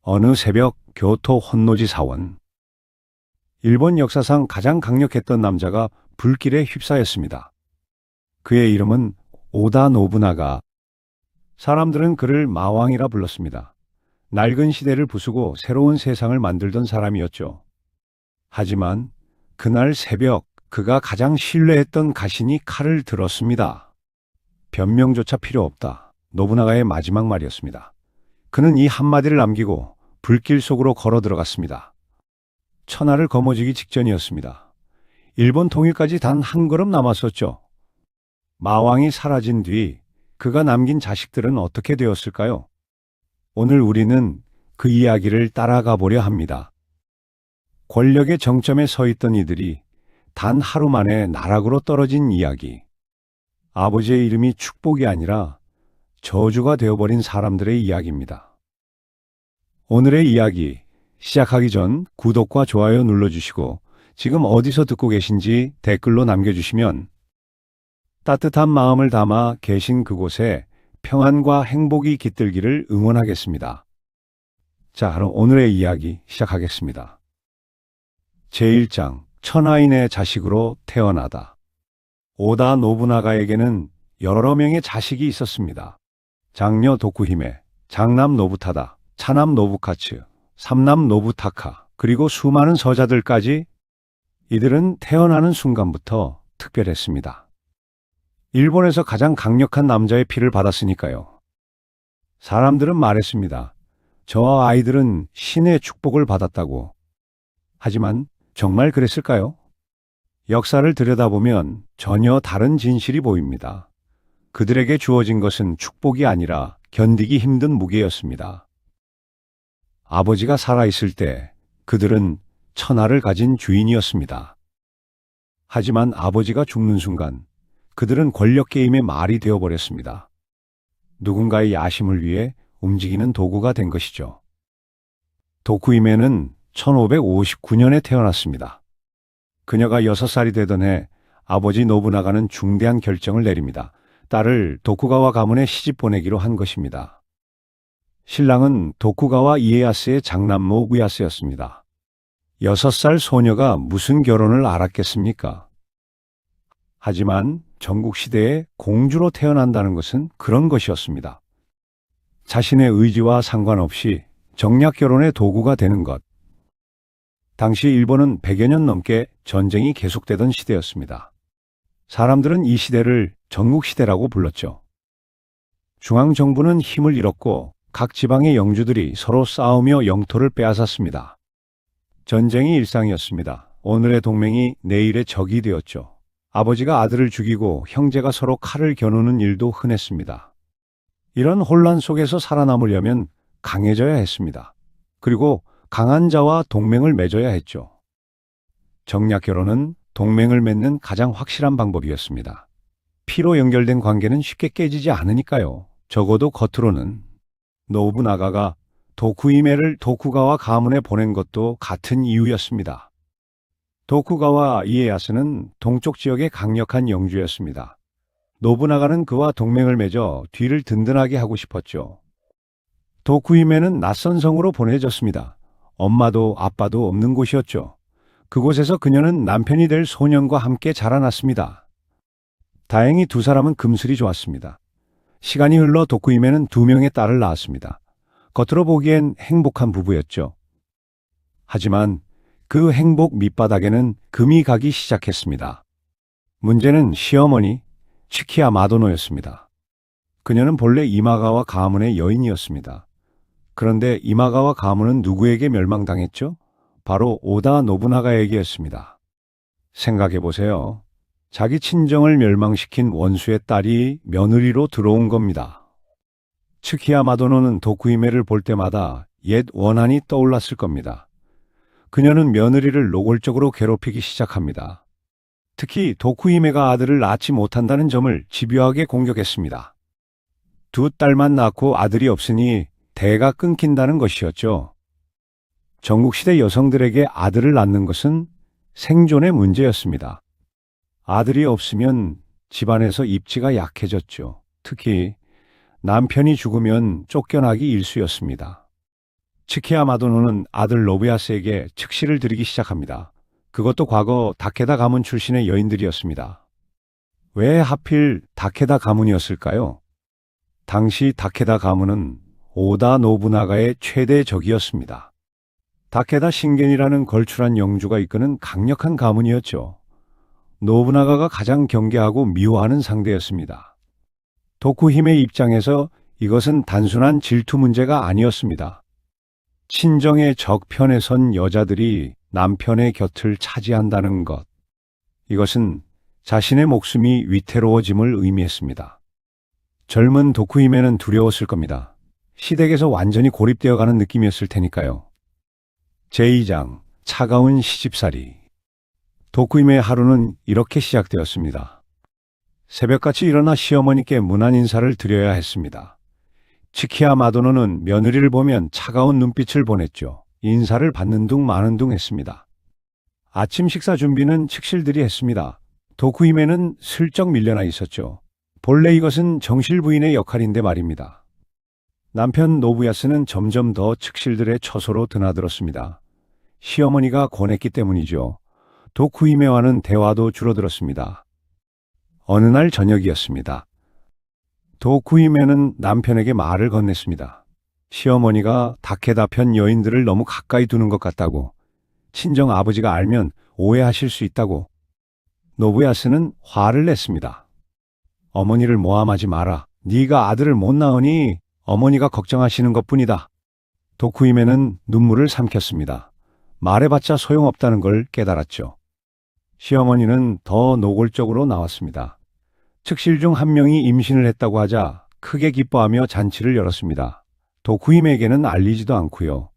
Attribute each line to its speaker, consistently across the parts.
Speaker 1: 어느 새벽 교토 혼노지 사원. 일본 역사상 가장 강력했던 남자가 불길에 휩싸였습니다. 그의 이름은 오다 노부나가. 사람들은 그를 마왕이라 불렀습니다. 낡은 시대를 부수고 새로운 세상을 만들던 사람이었죠. 하지만 그날 새벽 그가 가장 신뢰했던 가신이 칼을 들었습니다. 변명조차 필요 없다. 노부나가의 마지막 말이었습니다. 그는 이 한마디를 남기고 불길 속으로 걸어 들어갔습니다. 천하를 거머쥐기 직전이었습니다. 일본 통일까지 단 한 걸음 남았었죠. 마왕이 사라진 뒤 그가 남긴 자식들은 어떻게 되었을까요? 오늘 우리는 그 이야기를 따라가 보려 합니다. 권력의 정점에 서 있던 이들이 단 하루 만에 나락으로 떨어진 이야기. 아버지의 이름이 축복이 아니라 저주가 되어버린 사람들의 이야기입니다. 오늘의 이야기 시작하기 전 구독과 좋아요 눌러주시고 지금 어디서 듣고 계신지 댓글로 남겨주시면 따뜻한 마음을 담아 계신 그곳에 평안과 행복이 깃들기를 응원하겠습니다. 자, 그럼 오늘의 이야기 시작하겠습니다. 제1장 천하인의 자식으로 태어나다. 오다 노부나가에게는 여러 명의 자식이 있었습니다. 장녀 도쿠히메, 장남 노부타다, 차남 노부카츠, 삼남 노부타카, 그리고 수많은 서자들까지. 이들은 태어나는 순간부터 특별했습니다. 일본에서 가장 강력한 남자의 피를 받았으니까요. 사람들은 말했습니다. 저와 아이들은 신의 축복을 받았다고. 하지만 정말 그랬을까요? 역사를 들여다보면 전혀 다른 진실이 보입니다. 그들에게 주어진 것은 축복이 아니라 견디기 힘든 무게였습니다. 아버지가 살아있을 때 그들은 천하를 가진 주인이었습니다. 하지만 아버지가 죽는 순간 그들은 권력 게임의 말이 되어버렸습니다. 누군가의 야심을 위해 움직이는 도구가 된 것이죠. 도쿠이메는 1559년에 태어났습니다. 그녀가 6살이 되던 해 아버지 노부나가는 중대한 결정을 내립니다. 딸을 도쿠가와 가문에 시집 보내기로 한 것입니다. 신랑은 도쿠가와 이에야스의 장남모 우야스였습니다. 6살 소녀가 무슨 결혼을 알았겠습니까? 하지만 전국시대에 공주로 태어난다는 것은 그런 것이었습니다. 자신의 의지와 상관없이 정략 결혼의 도구가 되는 것. 당시 일본은 100여 년 넘게 전쟁이 계속되던 시대였습니다. 사람들은 이 시대를 전국시대라고 불렀죠. 중앙정부는 힘을 잃었고 각 지방의 영주들이 서로 싸우며 영토를 빼앗았습니다. 전쟁이 일상이었습니다. 오늘의 동맹이 내일의 적이 되었죠. 아버지가 아들을 죽이고 형제가 서로 칼을 겨누는 일도 흔했습니다. 이런 혼란 속에서 살아남으려면 강해져야 했습니다. 그리고 강한 자와 동맹을 맺어야 했죠. 정략 결혼은 동맹을 맺는 가장 확실한 방법이었습니다. 피로 연결된 관계는 쉽게 깨지지 않으니까요. 적어도 겉으로는. 노부나가가 도쿠이메를 도쿠가와 가문에 보낸 것도 같은 이유였습니다. 도쿠가와 이에야스는 동쪽 지역의 강력한 영주였습니다. 노부나가는 그와 동맹을 맺어 뒤를 든든하게 하고 싶었죠. 도쿠이메는 낯선 성으로 보내졌습니다. 엄마도 아빠도 없는 곳이었죠. 그곳에서 그녀는 남편이 될 소년과 함께 자라났습니다. 다행히 두 사람은 금슬이 좋았습니다. 시간이 흘러 도쿠이메는 2명의 딸을 낳았습니다. 겉으로 보기엔 행복한 부부였죠. 하지만 그 행복 밑바닥에는 금이 가기 시작했습니다. 문제는 시어머니 치키야 마도노였습니다. 그녀는 본래 이마가와 가문의 여인이었습니다. 그런데 이마가와 가문은 누구에게 멸망당했죠? 바로 오다 노부나가에게였습니다. 생각해보세요. 자기 친정을 멸망시킨 원수의 딸이 며느리로 들어온 겁니다. 츠키야 마도노는 도쿠이메를 볼 때마다 옛 원한이 떠올랐을 겁니다. 그녀는 며느리를 노골적으로 괴롭히기 시작합니다. 특히 도쿠이메가 아들을 낳지 못한다는 점을 집요하게 공격했습니다. 2딸만 낳고 아들이 없으니 대가 끊긴다는 것이었죠. 전국시대 여성들에게 아들을 낳는 것은 생존의 문제였습니다. 아들이 없으면 집안에서 입지가 약해졌죠. 특히 남편이 죽으면 쫓겨나기 일쑤였습니다. 치키야 마도노는 아들 노부야스에게 즉시를 드리기 시작합니다. 그것도 과거 다케다 가문 출신의 여인들이었습니다. 왜 하필 다케다 가문이었을까요? 당시 다케다 가문은 오다 노부나가의 최대 적이었습니다. 다케다 신겐이라는 걸출한 영주가 이끄는 강력한 가문이었죠. 노부나가가 가장 경계하고 미워하는 상대였습니다. 도쿠힘의 입장에서 이것은 단순한 질투 문제가 아니었습니다. 친정의 적편에 선 여자들이 남편의 곁을 차지한다는 것. 이것은 자신의 목숨이 위태로워짐을 의미했습니다. 젊은 도쿠히메는 두려웠을 겁니다. 시댁에서 완전히 고립되어 가는 느낌이었을 테니까요. 제2장 차가운 시집살이. 도쿠히메의 하루는 이렇게 시작되었습니다. 새벽같이 일어나 시어머니께 문안 인사를 드려야 했습니다. 치키야 마도노는 며느리를 보면 차가운 눈빛을 보냈죠. 인사를 받는 둥 마는 둥 했습니다. 아침 식사 준비는 칙실들이 했습니다. 도쿠히메는 슬쩍 밀려나 있었죠. 본래 이것은 정실 부인의 역할인데 말입니다. 남편 노부야스는 점점 더 칙실들의 처소로 드나들었습니다. 시어머니가 권했기 때문이죠. 도쿠히메와는 대화도 줄어들었습니다. 어느 날 저녁이었습니다. 도쿠히메는 남편에게 말을 건넸습니다. 시어머니가 다케다 편 여인들을 너무 가까이 두는 것 같다고, 친정 아버지가 알면 오해하실 수 있다고. 노부야스는 화를 냈습니다. 어머니를 모함하지 마라. 네가 아들을 못 낳으니 어머니가 걱정하시는 것뿐이다. 도쿠히메는 눈물을 삼켰습니다. 말해봤자 소용없다는 걸 깨달았죠. 시어머니는 더 노골적으로 나왔습니다. 측실 중 한 명이 임신을 했다고 하자 크게 기뻐하며 잔치를 열었습니다. 도쿠히메에게는 알리지도 않고요.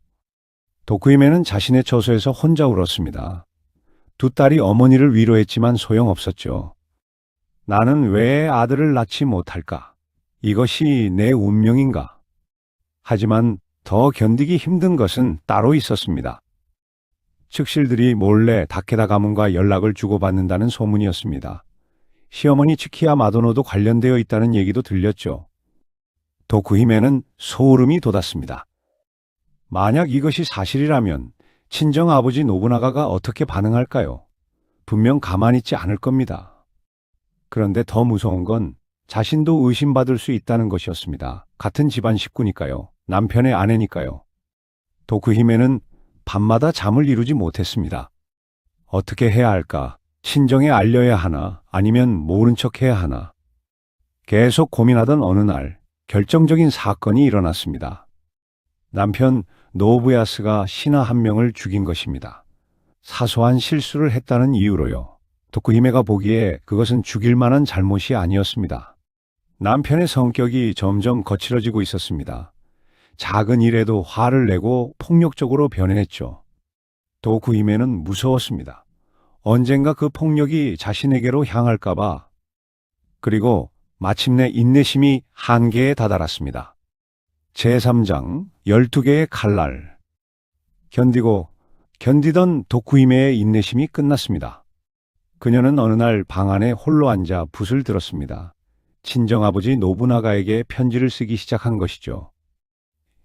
Speaker 1: 도쿠히메는 자신의 처소에서 혼자 울었습니다. 두 딸이 어머니를 위로했지만 소용없었죠. 나는 왜 아들을 낳지 못할까? 이것이 내 운명인가? 하지만 더 견디기 힘든 것은 따로 있었습니다. 측실들이 몰래 다케다 가문과 연락을 주고받는다는 소문이었습니다. 시어머니 치키야 마도노도 관련되어 있다는 얘기도 들렸죠. 도쿠히메는 소름이 돋았습니다. 만약 이것이 사실이라면 친정 아버지 노부나가가 어떻게 반응할까요? 분명 가만히 있지 않을 겁니다. 그런데 더 무서운 건 자신도 의심받을 수 있다는 것이었습니다. 같은 집안 식구니까요. 남편의 아내니까요. 도쿠히메는 밤마다 잠을 이루지 못했습니다. 어떻게 해야 할까? 친정에 알려야 하나? 아니면 모른 척 해야 하나? 계속 고민하던 어느 날 결정적인 사건이 일어났습니다. 남편 노부야스가 신하 한 명을 죽인 것입니다. 사소한 실수를 했다는 이유로요. 도쿠히메가 보기에 그것은 죽일 만한 잘못이 아니었습니다. 남편의 성격이 점점 거칠어지고 있었습니다. 작은 일에도 화를 내고 폭력적으로 변해했죠. 도쿠히메는 무서웠습니다. 언젠가 그 폭력이 자신에게로 향할까봐. 그리고 마침내 인내심이 한계에 다다랐습니다. 제3장 12개의 칼날. 견디던 도쿠히메의 인내심이 끝났습니다. 그녀는 어느 날 방 안에 홀로 앉아 붓을 들었습니다. 친정아버지 노부나가에게 편지를 쓰기 시작한 것이죠.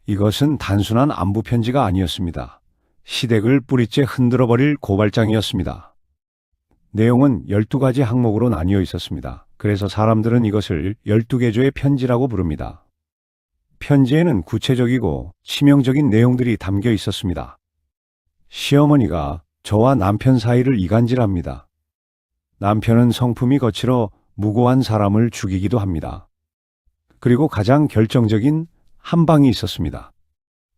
Speaker 1: 이것은 단순한 안부 편지가 아니었습니다. 시댁을 뿌리째 흔들어버릴 고발장이었습니다. 내용은 12가지 항목으로 나뉘어 있었습니다. 그래서 사람들은 이것을 12개조의 편지라고 부릅니다. 편지에는 구체적이고 치명적인 내용들이 담겨 있었습니다. 시어머니가 저와 남편 사이를 이간질합니다. 남편은 성품이 거칠어 무고한 사람을 죽이기도 합니다. 그리고 가장 결정적인 한 방이 있었습니다.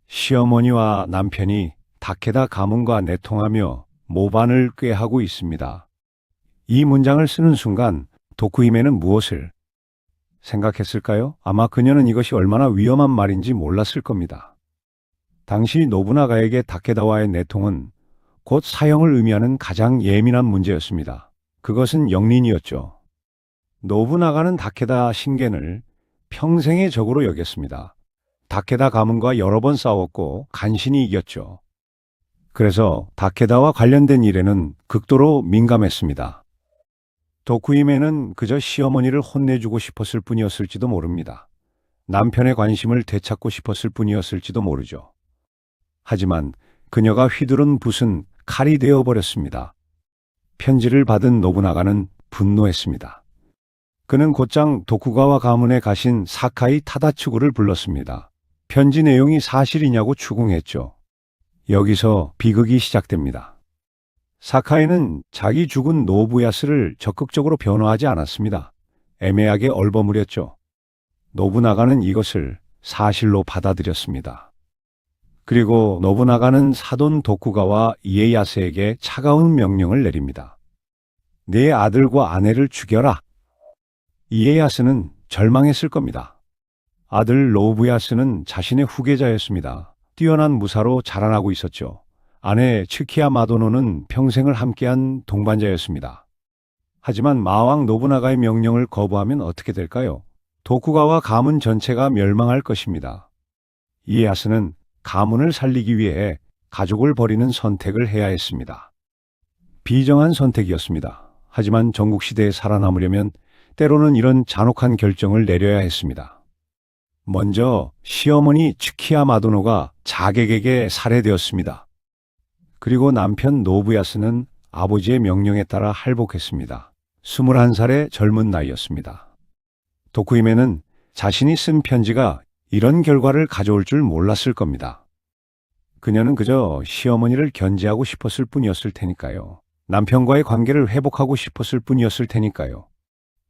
Speaker 1: 시어머니와 남편이 다케다 가문과 내통하며 모반을 꾀하고 있습니다. 이 문장을 쓰는 순간 도쿠히메는 무엇을 생각했을까요? 아마 그녀는 이것이 얼마나 위험한 말인지 몰랐을 겁니다. 당시 노부나가에게 다케다와의 내통은 곧 사형을 의미하는 가장 예민한 문제였습니다. 그것은 영린이었죠. 노부나가는 다케다 신겐을 평생의 적으로 여겼습니다. 다케다 가문과 여러 번 싸웠고 간신히 이겼죠. 그래서 다케다와 관련된 일에는 극도로 민감했습니다. 도쿠히메는 그저 시어머니를 혼내주고 싶었을 뿐이었을지도 모릅니다. 남편의 관심을 되찾고 싶었을 뿐이었을지도 모르죠. 하지만 그녀가 휘두른 붓은 칼이 되어버렸습니다. 편지를 받은 노부나가는 분노했습니다. 그는 곧장 도쿠가와 가문에 가신 사카이 타다츠구를 불렀습니다. 편지 내용이 사실이냐고 추궁했죠. 여기서 비극이 시작됩니다. 사카이는 자기 죽은 노부야스를 적극적으로 변호하지 않았습니다. 애매하게 얼버무렸죠. 노부나가는 이것을 사실로 받아들였습니다. 그리고 노부나가는 사돈 도쿠가와 이에야스에게 차가운 명령을 내립니다. 내 아들과 아내를 죽여라. 이에야스는 절망했을 겁니다. 아들 노부야스는 자신의 후계자였습니다. 뛰어난 무사로 자라나고 있었죠. 아내 츠키야 마도노는 평생을 함께한 동반자였습니다. 하지만 마왕 노부나가의 명령을 거부하면 어떻게 될까요? 도쿠가와 가문 전체가 멸망할 것입니다. 이에야스는 가문을 살리기 위해 가족을 버리는 선택을 해야 했습니다. 비정한 선택이었습니다. 하지만 전국시대에 살아남으려면 때로는 이런 잔혹한 결정을 내려야 했습니다. 먼저 시어머니 츠키야 마도노가 자객에게 살해되었습니다. 그리고 남편 노부야스는 아버지의 명령에 따라 할복했습니다. 21살의 젊은 나이였습니다. 도쿠히메는 자신이 쓴 편지가 이런 결과를 가져올 줄 몰랐을 겁니다. 그녀는 그저 시어머니를 견제하고 싶었을 뿐이었을 테니까요. 남편과의 관계를 회복하고 싶었을 뿐이었을 테니까요.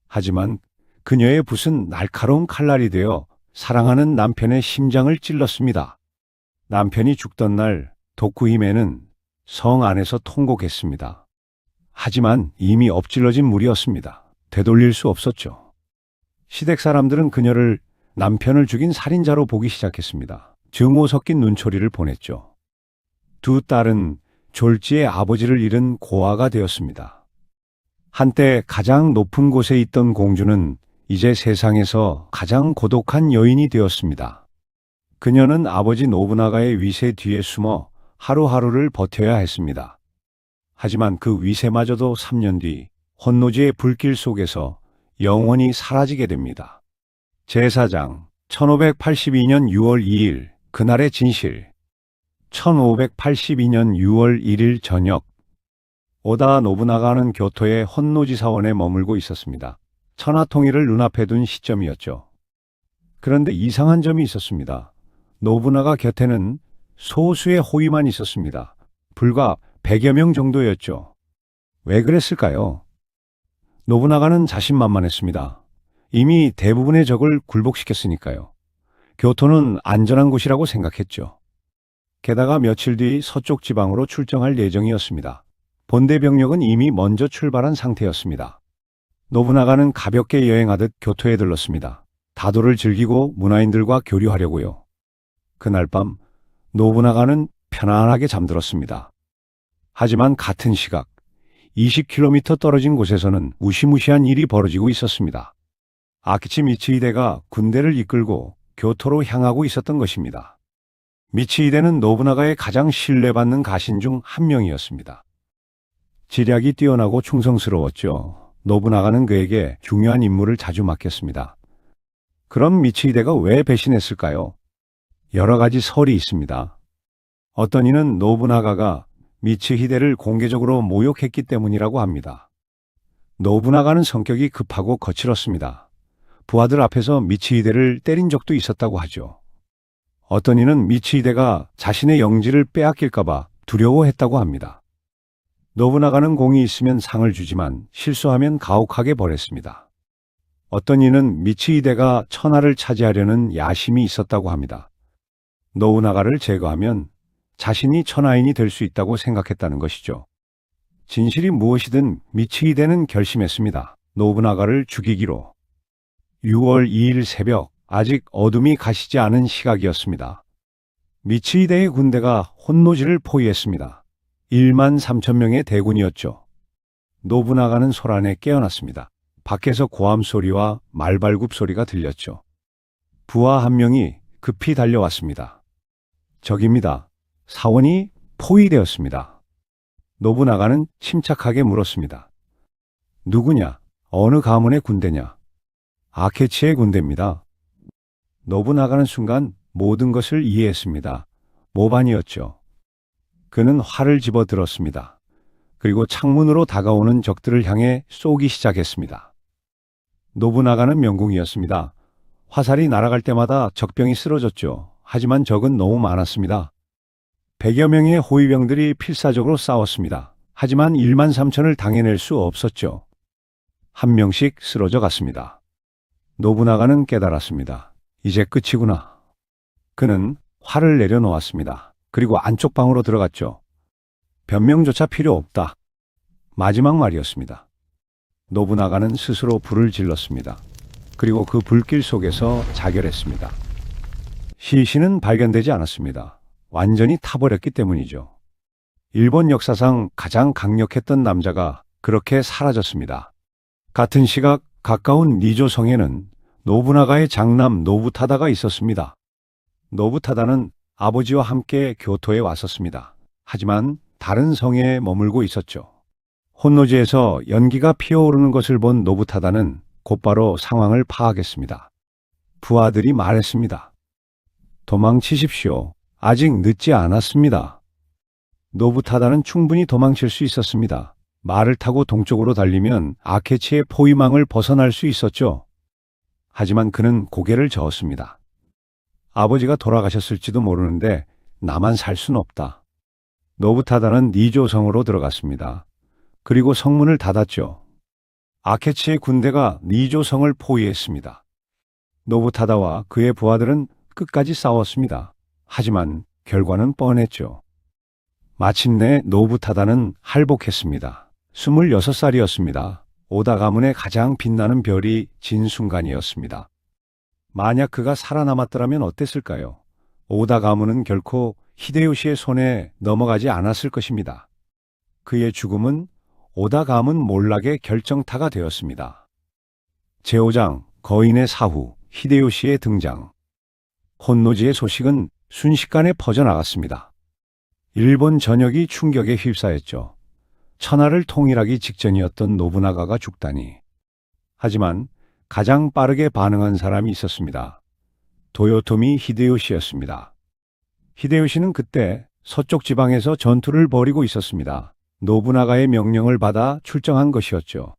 Speaker 1: 하지만 그녀의 붓은 날카로운 칼날이 되어 사랑하는 남편의 심장을 찔렀습니다. 남편이 죽던 날 도쿠히메는 성 안에서 통곡했습니다. 하지만 이미 엎질러진 물이었습니다. 되돌릴 수 없었죠. 시댁 사람들은 그녀를 남편을 죽인 살인자로 보기 시작했습니다. 증오 섞인 눈초리를 보냈죠. 두 딸은 졸지에 아버지를 잃은 고아가 되었습니다. 한때 가장 높은 곳에 있던 공주는 이제 세상에서 가장 고독한 여인이 되었습니다. 그녀는 아버지 노부나가의 위세 뒤에 숨어 하루하루를 버텨야 했습니다. 하지만 그 위세마저도 3년 뒤 혼노지의 불길 속에서 영원히 사라지게 됩니다. 제4장 1582년 6월 2일 그날의 진실 1582년 6월 1일 저녁 오다 노부나가는 교토의 혼노지 사원에 머물고 있었습니다. 천하통일을 눈앞에 둔 시점이었죠. 그런데 이상한 점이 있었습니다. 노부나가 곁에는 소수의 호위만 있었습니다. 불과 100여 명 정도였죠. 왜 그랬을까요? 노부나가는 자신만만했습니다. 이미 대부분의 적을 굴복시켰으니까요. 교토는 안전한 곳이라고 생각했죠. 게다가 며칠 뒤 서쪽 지방으로 출정할 예정이었습니다. 본대 병력은 이미 먼저 출발한 상태였습니다. 노부나가는 가볍게 여행하듯 교토에 들렀습니다. 다도를 즐기고 문화인들과 교류하려고요. 그날 밤 노부나가는 편안하게 잠들었습니다. 하지만 같은 시각 20km 떨어진 곳에서는 무시무시한 일이 벌어지고 있었습니다. 아키치 미츠히데가 군대를 이끌고 교토로 향하고 있었던 것입니다. 미츠히데는 노부나가의 가장 신뢰받는 가신 중 한 명이었습니다. 지략이 뛰어나고 충성스러웠죠. 노부나가는 그에게 중요한 임무를 자주 맡겼습니다. 그럼 미츠히데가 왜 배신했을까요? 여러 가지 설이 있습니다. 어떤 이는 노부나가가 미츠히데를 공개적으로 모욕했기 때문이라고 합니다. 노부나가는 성격이 급하고 거칠었습니다. 부하들 앞에서 미츠히데를 때린 적도 있었다고 하죠. 어떤 이는 미츠히데가 자신의 영지를 빼앗길까봐 두려워했다고 합니다. 노부나가는 공이 있으면 상을 주지만 실수하면 가혹하게 벌했습니다. 어떤 이는 미츠히데가 천하를 차지하려는 야심이 있었다고 합니다. 노부나가를 제거하면 자신이 천하인이 될 수 있다고 생각했다는 것이죠. 진실이 무엇이든 미츠히데는 결심했습니다. 노부나가를 죽이기로. 6월 2일 새벽, 아직 어둠이 가시지 않은 시각이었습니다. 미츠히데의 군대가 혼노지를 포위했습니다. 1만 3천 명의 대군이었죠. 노부나가는 소란에 깨어났습니다. 밖에서 고함 소리와 말발굽 소리가 들렸죠. 부하 한 명이 급히 달려왔습니다. 적입니다. 사원이 포위되었습니다. 노부나가는 침착하게 물었습니다. 누구냐? 어느 가문의 군대냐? 아케치의 군대입니다. 노부나가는 순간 모든 것을 이해했습니다. 모반이었죠. 그는 활을 집어 들었습니다. 그리고 창문으로 다가오는 적들을 향해 쏘기 시작했습니다. 노부나가는 명궁이었습니다. 화살이 날아갈 때마다 적병이 쓰러졌죠. 하지만 적은 너무 많았습니다. 100여 명의 호위병들이 필사적으로 싸웠습니다. 하지만 1만 3천을 당해낼 수 없었죠. 한 명씩 쓰러져 갔습니다. 노부나가는 깨달았습니다. 이제 끝이구나. 그는 활을 내려놓았습니다. 그리고 안쪽 방으로 들어갔죠. 변명조차 필요 없다. 마지막 말이었습니다. 노부나가는 스스로 불을 질렀습니다. 그리고 그 불길 속에서 자결했습니다. 시신은 발견되지 않았습니다. 완전히 타버렸기 때문이죠. 일본 역사상 가장 강력했던 남자가 그렇게 사라졌습니다. 같은 시각 가까운 니조성에는 노부나가의 장남 노부타다가 있었습니다. 노부타다는 아버지와 함께 교토에 왔었습니다. 하지만 다른 성에 머물고 있었죠. 혼노지에서 연기가 피어오르는 것을 본 노부타다는 곧바로 상황을 파악했습니다. 부하들이 말했습니다. 도망치십시오. 아직 늦지 않았습니다. 노부타다는 충분히 도망칠 수 있었습니다. 말을 타고 동쪽으로 달리면 아케치의 포위망을 벗어날 수 있었죠. 하지만 그는 고개를 저었습니다. 아버지가 돌아가셨을지도 모르는데 나만 살 순 없다. 노부타다는 니조성으로 들어갔습니다. 그리고 성문을 닫았죠. 아케치의 군대가 니조성을 포위했습니다. 노부타다와 그의 부하들은 끝까지 싸웠습니다. 하지만 결과는 뻔했죠. 마침내 노부타다는 할복했습니다. 26살이었습니다. 오다 가문의 가장 빛나는 별이 진 순간이었습니다. 만약 그가 살아남았더라면 어땠을까요? 오다 가문은 결코 히데요시의 손에 넘어가지 않았을 것입니다. 그의 죽음은 오다 가문 몰락의 결정타가 되었습니다. 제5장 거인의 사후 히데요시의 등장. 혼노지의 소식은 순식간에 퍼져나갔습니다. 일본 전역이 충격에 휩싸였죠. 천하를 통일하기 직전이었던 노부나가가 죽다니. 하지만 가장 빠르게 반응한 사람이 있었습니다. 도요토미 히데요시였습니다. 히데요시는 그때 서쪽 지방에서 전투를 벌이고 있었습니다. 노부나가의 명령을 받아 출정한 것이었죠.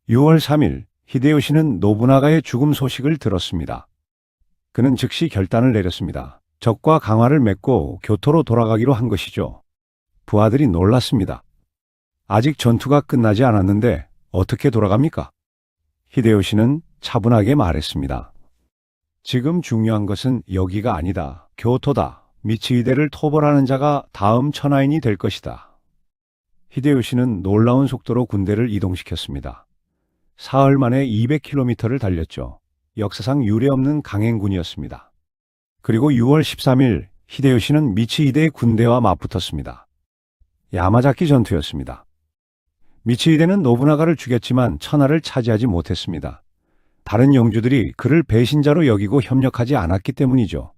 Speaker 1: 6월 3일 히데요시는 노부나가의 죽음 소식을 들었습니다. 그는 즉시 결단을 내렸습니다. 적과 강화를 맺고 교토로 돌아가기로 한 것이죠. 부하들이 놀랐습니다. 아직 전투가 끝나지 않았는데 어떻게 돌아갑니까? 히데요시는 차분하게 말했습니다. 지금 중요한 것은 여기가 아니다. 교토다. 미츠히데를 토벌하는 자가 다음 천하인이 될 것이다. 히데요시는 놀라운 속도로 군대를 이동시켰습니다. 사흘 만에 200km를 달렸죠. 역사상 유례없는 강행군이었습니다. 그리고 6월 13일 히데요시는 미츠히데의 군대와 맞붙었습니다. 야마자키 전투였습니다. 미츠히데는 노부나가를 죽였지만 천하를 차지하지 못했습니다. 다른 영주들이 그를 배신자로 여기고 협력하지 않았기 때문이죠.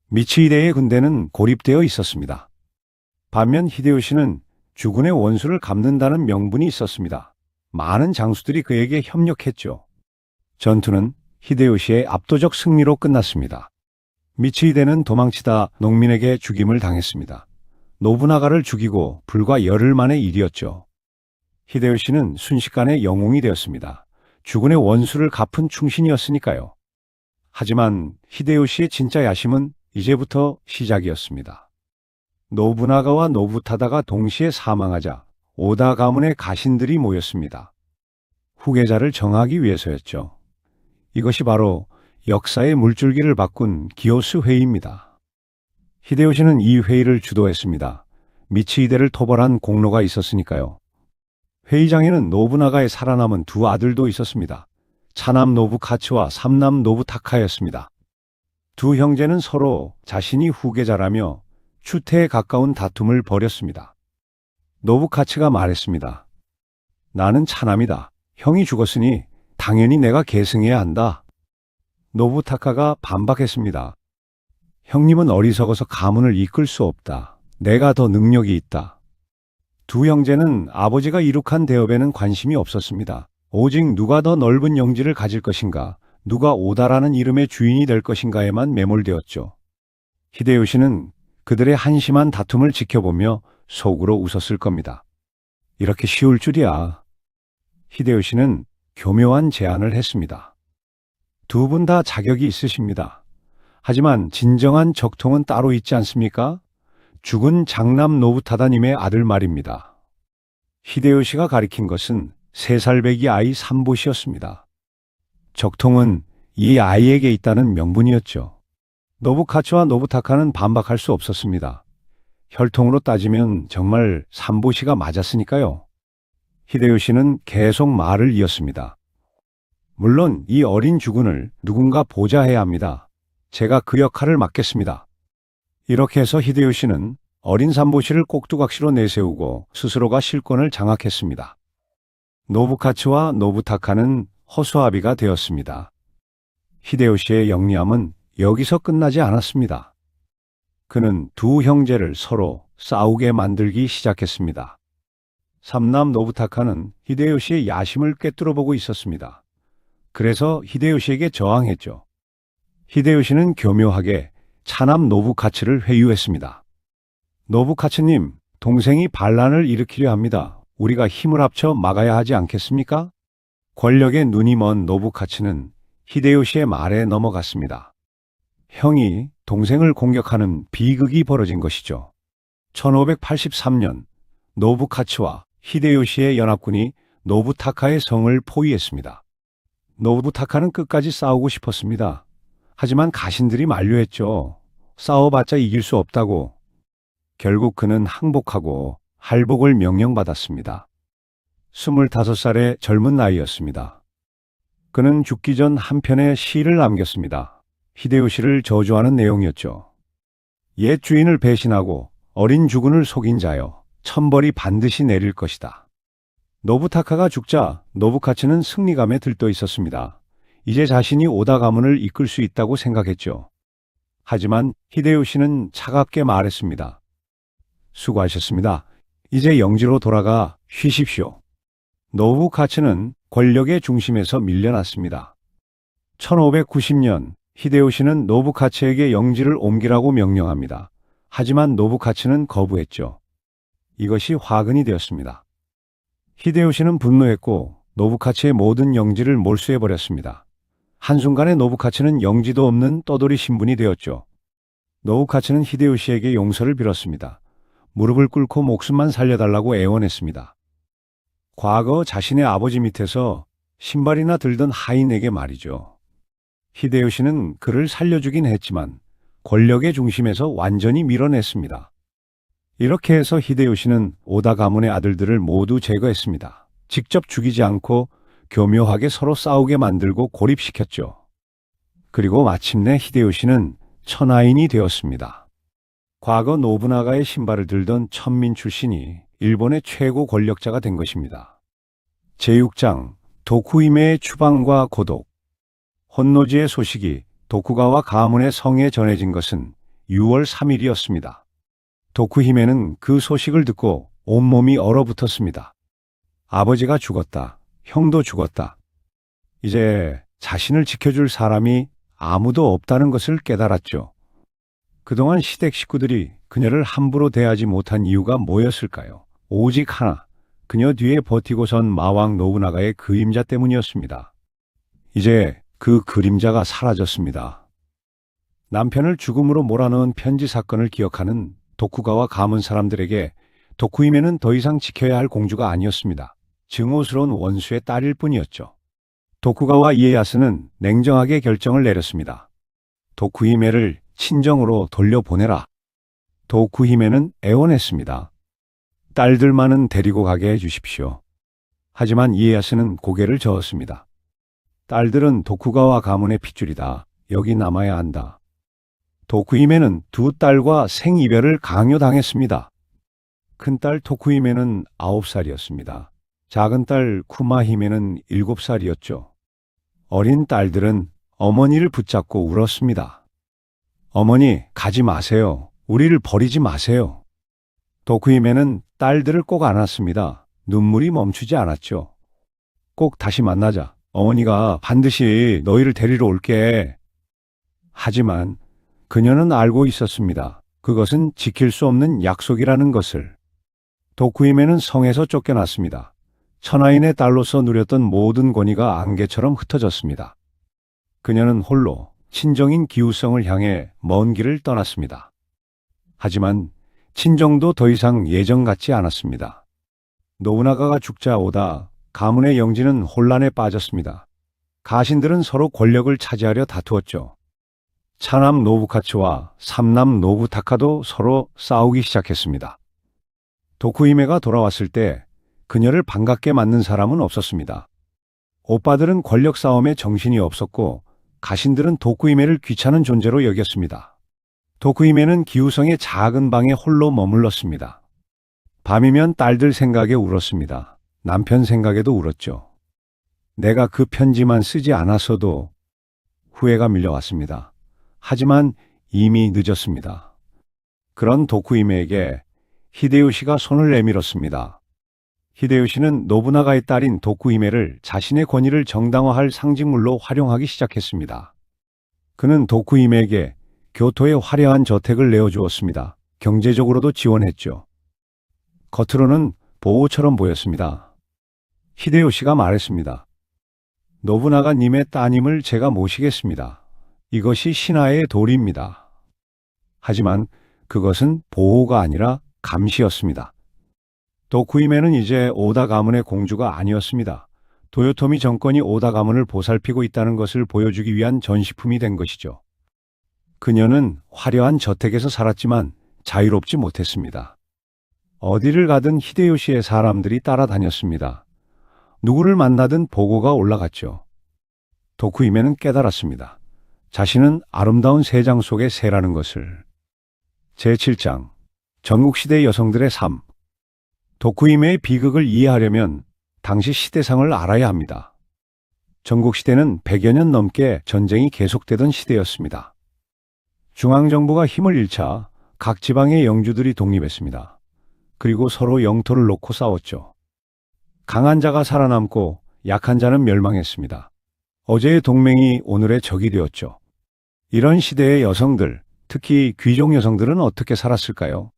Speaker 1: 미츠히데의 군대는 고립되어 있었습니다. 반면 히데요시는 주군의 원수를 갚는다는 명분이 있었습니다. 많은 장수들이 그에게 협력했죠. 전투는 히데요시의 압도적 승리로 끝났습니다. 미츠히데는 도망치다 농민에게 죽임을 당했습니다. 노부나가를 죽이고 불과 열흘 만의 일이었죠. 히데요시는 순식간에 영웅이 되었습니다. 주군의 원수를 갚은 충신이었으니까요. 하지만 히데요시의 진짜 야심은 이제부터 시작이었습니다. 노부나가와 노부타다가 동시에 사망하자 오다 가문의 가신들이 모였습니다. 후계자를 정하기 위해서였죠. 이것이 바로 역사의 물줄기를 바꾼 기요스 회의입니다. 히데요시는 이 회의를 주도했습니다. 미츠히데를 토벌한 공로가 있었으니까요. 회의장에는 노부나가의 살아남은 두 아들도 있었습니다. 차남 노부카츠와 삼남 노부타카였습니다. 두 형제는 서로 자신이 후계자라며 추태에 가까운 다툼을 벌였습니다. 노부카츠가 말했습니다. 나는 차남이다. 형이 죽었으니 당연히 내가 계승해야 한다. 노부타카가 반박했습니다. 형님은 어리석어서 가문을 이끌 수 없다. 내가 더 능력이 있다. 두 형제는 아버지가 이룩한 대업에는 관심이 없었습니다. 오직 누가 더 넓은 영지를 가질 것인가, 누가 오다라는 이름의 주인이 될 것인가에만 매몰되었죠. 히데요시는 그들의 한심한 다툼을 지켜보며 속으로 웃었을 겁니다. 이렇게 쉬울 줄이야. 히데요시는 교묘한 제안을 했습니다. 두 분 다 자격이 있으십니다. 하지만 진정한 적통은 따로 있지 않습니까? 죽은 장남 노부타다님의 아들 말입니다. 히데요시가 가리킨 것은 3살배기 아이 삼보시였습니다. 적통은 이 아이에게 있다는 명분이었죠. 노부카츠와 노부타카는 반박할 수 없었습니다. 혈통으로 따지면 정말 삼보시가 맞았으니까요. 히데요시는 계속 말을 이었습니다. 물론 이 어린 주군을 누군가 보좌해야 합니다. 제가 그 역할을 맡겠습니다. 이렇게 해서 히데요시는 어린 삼보시를 꼭두각시로 내세우고 스스로가 실권을 장악했습니다. 노부카츠와 노부타카는 허수아비가 되었습니다. 히데요시의 영리함은 여기서 끝나지 않았습니다. 그는 두 형제를 서로 싸우게 만들기 시작했습니다. 삼남 노부타카는 히데요시의 야심을 꿰뚫어보고 있었습니다. 그래서 히데요시에게 저항했죠. 히데요시는 교묘하게 차남 노부카츠를 회유했습니다. 노부카츠님, 동생이 반란을 일으키려 합니다. 우리가 힘을 합쳐 막아야 하지 않겠습니까? 권력에 눈이 먼 노부카츠는 히데요시의 말에 넘어갔습니다. 형이 동생을 공격하는 비극이 벌어진 것이죠. 1583년 노부카츠와 히데요시의 연합군이 노부타카의 성을 포위했습니다. 노부타카는 끝까지 싸우고 싶었습니다. 하지만 가신들이 만류했죠. 싸워봤자 이길 수 없다고. 결국 그는 항복하고 할복을 명령받았습니다. 25살의 젊은 나이였습니다. 그는 죽기 전 한 편의 시를 남겼습니다. 히데요시를 저주하는 내용이었죠. 옛 주인을 배신하고 어린 주군을 속인 자여, 천벌이 반드시 내릴 것이다. 노부타카가 죽자 노부카츠는 승리감에 들떠 있었습니다. 이제 자신이 오다 가문을 이끌 수 있다고 생각했죠. 하지만 히데요시는 차갑게 말했습니다. 수고하셨습니다. 이제 영지로 돌아가 쉬십시오. 노부카츠는 권력의 중심에서 밀려났습니다. 1590년 히데요시는 노부카츠에게 영지를 옮기라고 명령합니다. 하지만 노부카츠는 거부했죠. 이것이 화근이 되었습니다. 히데요시는 분노했고 노부카츠의 모든 영지를 몰수해버렸습니다. 한순간에 노부카츠는 영지도 없는 떠돌이 신분이 되었죠. 노부카츠는 히데요시에게 용서를 빌었습니다. 무릎을 꿇고 목숨만 살려달라고 애원했습니다. 과거 자신의 아버지 밑에서 신발이나 들던 하인에게 말이죠. 히데요시는 그를 살려주긴 했지만 권력의 중심에서 완전히 밀어냈습니다. 이렇게 해서 히데요시는 오다 가문의 아들들을 모두 제거했습니다. 직접 죽이지 않고 교묘하게 서로 싸우게 만들고 고립시켰죠. 그리고 마침내 히데요시는 천하인이 되었습니다. 과거 노부나가의 신발을 들던 천민 출신이 일본의 최고 권력자가 된 것입니다. 제6장 도쿠히메의 추방과 고독. 혼노지의 소식이 도쿠가와 가문의 성에 전해진 것은 6월 3일이었습니다. 도쿠히메는 그 소식을 듣고 온몸이 얼어붙었습니다. 아버지가 죽었다. 형도 죽었다. 이제 자신을 지켜줄 사람이 아무도 없다는 것을 깨달았죠. 그동안 시댁 식구들이 그녀를 함부로 대하지 못한 이유가 뭐였을까요? 오직 하나, 그녀 뒤에 버티고 선 마왕 노부나가의 그림자 때문이었습니다. 이제 그 그림자가 사라졌습니다. 남편을 죽음으로 몰아넣은 편지 사건을 기억하는 도쿠가와 가문 사람들에게 도쿠히메는 더 이상 지켜야 할 공주가 아니었습니다. 증오스러운 원수의 딸일 뿐이었죠. 도쿠가와 이에야스는 냉정하게 결정을 내렸습니다. 도쿠히메를 친정으로 돌려보내라. 도쿠히메는 애원했습니다. 딸들만은 데리고 가게 해주십시오. 하지만 이에야스는 고개를 저었습니다. 딸들은 도쿠가와 가문의 핏줄이다. 여기 남아야 한다. 도쿠히메는 두 딸과 생이별을 강요당했습니다. 큰딸 토쿠히메는 9살이었습니다. 작은 딸 쿠마히메는 7살이었죠. 어린 딸들은 어머니를 붙잡고 울었습니다. 어머니, 가지 마세요. 우리를 버리지 마세요. 도쿠히메는 딸들을 꼭 안았습니다. 눈물이 멈추지 않았죠. 꼭 다시 만나자. 어머니가 반드시 너희를 데리러 올게. 하지만 그녀는 알고 있었습니다. 그것은 지킬 수 없는 약속이라는 것을. 도쿠이메는 성에서 쫓겨났습니다. 천하인의 딸로서 누렸던 모든 권위가 안개처럼 흩어졌습니다. 그녀는 홀로 친정인 기우성을 향해 먼 길을 떠났습니다. 하지만 친정도 더 이상 예전 같지 않았습니다. 노부나가가 죽자 오다 가문의 영지는 혼란에 빠졌습니다. 가신들은 서로 권력을 차지하려 다투었죠. 차남 노부카츠와 삼남 노부타카도 서로 싸우기 시작했습니다. 도쿠이메가 돌아왔을 때 그녀를 반갑게 맞는 사람은 없었습니다. 오빠들은 권력 싸움에 정신이 없었고 가신들은 도쿠이메를 귀찮은 존재로 여겼습니다. 도쿠이메는 기우성의 작은 방에 홀로 머물렀습니다. 밤이면 딸들 생각에 울었습니다. 남편 생각에도 울었죠. 내가 그 편지만 쓰지 않았어도. 후회가 밀려왔습니다. 하지만 이미 늦었습니다. 그런 도쿠이메에게 히데요시가 손을 내밀었습니다. 히데요시는 노부나가의 딸인 도쿠이메를 자신의 권위를 정당화할 상징물로 활용하기 시작했습니다. 그는 도쿠이메에게 교토의 화려한 저택을 내어주었습니다. 경제적으로도 지원했죠. 겉으로는 보호처럼 보였습니다. 히데요시가 말했습니다. 노부나가님의 따님을 제가 모시겠습니다. 이것이 신하의 도리입니다. 하지만 그것은 보호가 아니라 감시였습니다. 도쿠이메는 이제 오다 가문의 공주가 아니었습니다. 도요토미 정권이 오다 가문을 보살피고 있다는 것을 보여주기 위한 전시품이 된 것이죠. 그녀는 화려한 저택에서 살았지만 자유롭지 못했습니다. 어디를 가든 히데요시의 사람들이 따라다녔습니다. 누구를 만나든 보고가 올라갔죠. 도쿠이메는 깨달았습니다. 자신은 아름다운 세장 속의 새라는 것을. 제7장 전국시대 여성들의 삶. 도쿠이메의 비극을 이해하려면 당시 시대상을 알아야 합니다. 전국시대는 100여 년 넘게 전쟁이 계속되던 시대였습니다. 중앙정부가 힘을 잃자 각 지방의 영주들이 독립했습니다. 그리고 서로 영토를 놓고 싸웠죠. 강한 자가 살아남고 약한 자는 멸망했습니다. 어제의 동맹이 오늘의 적이 되었죠. 이런 시대의 여성들, 특히 귀족 여성들은 어떻게 살았을까요?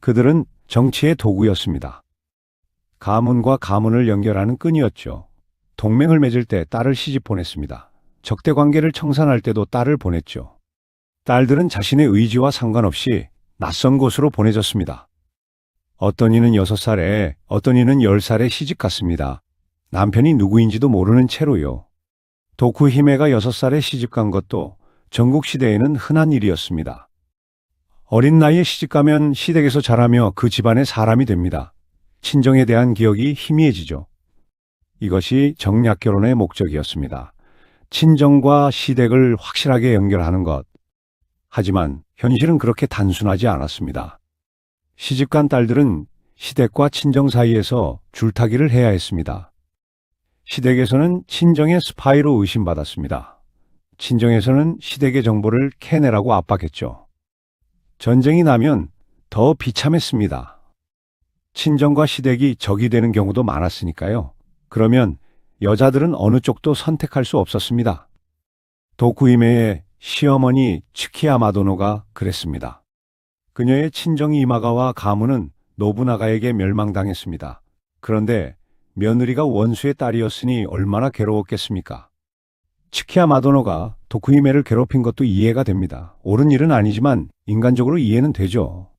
Speaker 1: 그들은 정치의 도구였습니다. 가문과 가문을 연결하는 끈이었죠. 동맹을 맺을 때 딸을 시집 보냈습니다. 적대 관계를 청산할 때도 딸을 보냈죠. 딸들은 자신의 의지와 상관없이 낯선 곳으로 보내졌습니다. 어떤 이는 6살에, 어떤 이는 10살에 시집 갔습니다. 남편이 누구인지도 모르는 채로요. 도쿠히메가 6살에 시집 간 것도 전국시대에는 흔한 일이었습니다. 어린 나이에 시집가면 시댁에서 자라며 그 집안의 사람이 됩니다. 친정에 대한 기억이 희미해지죠. 이것이 정략결혼의 목적이었습니다. 친정과 시댁을 확실하게 연결하는 것. 하지만 현실은 그렇게 단순하지 않았습니다. 시집간 딸들은 시댁과 친정 사이에서 줄타기를 해야 했습니다. 시댁에서는 친정의 스파이로 의심받았습니다. 친정에서는 시댁의 정보를 캐내라고 압박했죠. 전쟁이 나면 더 비참했습니다. 친정과 시댁이 적이 되는 경우도 많았으니까요. 그러면 여자들은 어느 쪽도 선택할 수 없었습니다. 도쿠이메의 시어머니 츠키야 마도노가 그랬습니다. 그녀의 친정 이마가와 가문은 노부나가에게 멸망당했습니다. 그런데 며느리가 원수의 딸이었으니 얼마나 괴로웠겠습니까? 츠키야 마도노가 도쿠이메를 괴롭힌 것도 이해가 됩니다. 옳은 일은 아니지만 인간적으로 이해는 되죠.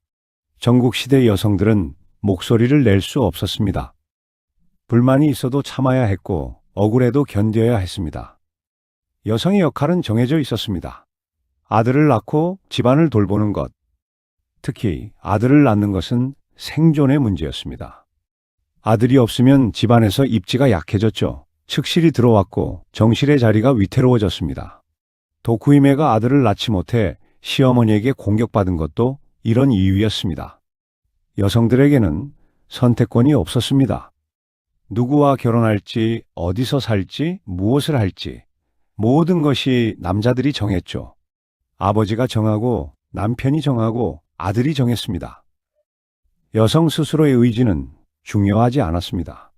Speaker 1: 전국시대 여성들은 목소리를 낼 수 없었습니다. 불만이 있어도 참아야 했고 억울해도 견뎌야 했습니다. 여성의 역할은 정해져 있었습니다. 아들을 낳고 집안을 돌보는 것. 특히 아들을 낳는 것은 생존의 문제였습니다. 아들이 없으면 집안에서 입지가 약해졌죠. 측실이 들어왔고 정실의 자리가 위태로워졌습니다. 도쿠이메가 아들을 낳지 못해 시어머니에게 공격받은 것도 이런 이유였습니다. 여성들에게는 선택권이 없었습니다. 누구와 결혼할지, 어디서 살지, 무엇을 할지 모든 것이 남자들이 정했죠. 아버지가 정하고 남편이 정하고 아들이 정했습니다. 여성 스스로의 의지는 중요하지 않았습니다.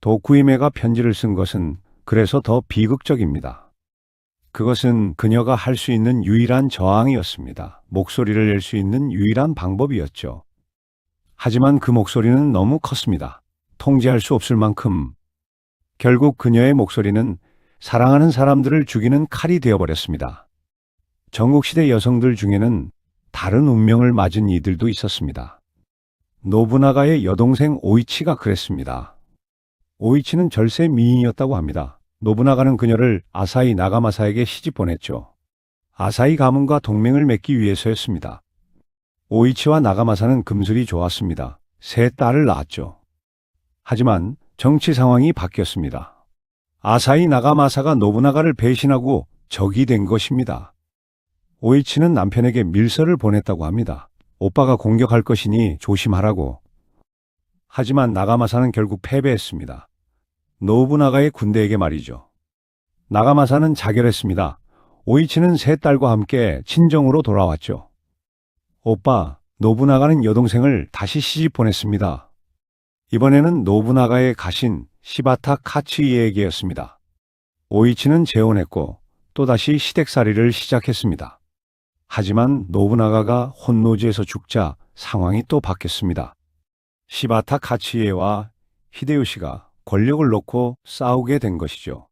Speaker 1: 도쿠이메가 편지를 쓴 것은 그래서 더 비극적입니다. 그것은 그녀가 할 수 있는 유일한 저항이었습니다. 목소리를 낼 수 있는 유일한 방법이었죠. 하지만 그 목소리는 너무 컸습니다. 통제할 수 없을 만큼. 결국 그녀의 목소리는 사랑하는 사람들을 죽이는 칼이 되어버렸습니다. 전국시대 여성들 중에는 다른 운명을 맞은 이들도 있었습니다. 노부나가의 여동생 오이치가 그랬습니다. 오이치는 절세 미인이었다고 합니다. 노부나가는 그녀를 아사히 나가마사에게 시집 보냈죠. 아사히 가문과 동맹을 맺기 위해서였습니다. 오이치와 나가마사는 금슬이 좋았습니다. 세 딸을 낳았죠. 하지만 정치 상황이 바뀌었습니다. 아사히 나가마사가 노부나가를 배신하고 적이 된 것입니다. 오이치는 남편에게 밀서를 보냈다고 합니다. 오빠가 공격할 것이니 조심하라고. 하지만 나가마사는 결국 패배했습니다. 노부나가의 군대에게 말이죠. 나가마사는 자결했습니다. 오이치는 세 딸과 함께 친정으로 돌아왔죠. 오빠, 노부나가는 여동생을 다시 시집 보냈습니다. 이번에는 노부나가의 가신 시바타 카츠이에게였습니다. 오이치는 재혼했고 또다시 시댁살이를 시작했습니다. 하지만 노부나가가 혼노지에서 죽자 상황이 또 바뀌었습니다. 시바타 카츠이에와 히데요시가 권력을 놓고 싸우게 된 것이죠.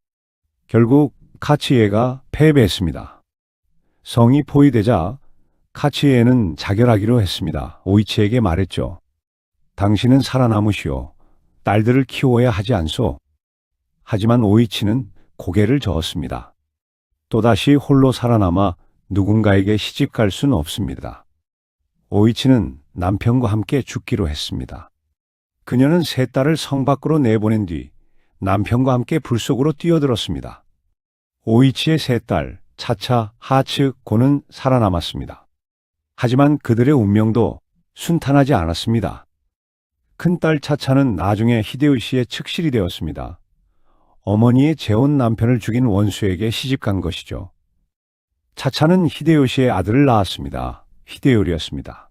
Speaker 1: 결국 카츠이에가 패배했습니다. 성이 포위되자 카츠이에는 자결하기로 했습니다. 오이치에게 말했죠. 당신은 살아남으시오. 딸들을 키워야 하지 않소. 하지만 오이치는 고개를 저었습니다. 또다시 홀로 살아남아 누군가에게 시집갈 수는 없습니다. 오이치는 남편과 함께 죽기로 했습니다. 그녀는 세 딸을 성 밖으로 내보낸 뒤 남편과 함께 불 속으로 뛰어들었습니다. 오이치의 세 딸, 차차, 하츠, 고는 살아남았습니다. 하지만 그들의 운명도 순탄하지 않았습니다. 큰딸 차차는 나중에 히데요시의 측실이 되었습니다. 어머니의 재혼 남편을 죽인 원수에게 시집간 것이죠. 차차는 히데요시의 아들을 낳았습니다. 히데요리였습니다.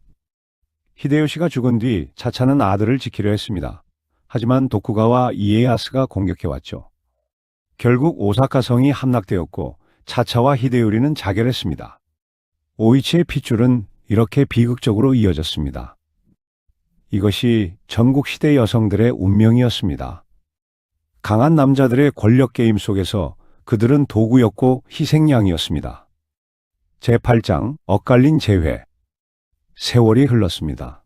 Speaker 1: 히데요시가 죽은 뒤 차차는 아들을 지키려 했습니다. 하지만 도쿠가와 이에야스가 공격해왔죠. 결국 오사카 성이 함락되었고 차차와 히데요리는 자결했습니다. 오이치의 핏줄은 이렇게 비극적으로 이어졌습니다. 이것이 전국시대 여성들의 운명이었습니다. 강한 남자들의 권력 게임 속에서 그들은 도구였고 희생양이었습니다. 제8장 엇갈린 재회. 세월이 흘렀습니다.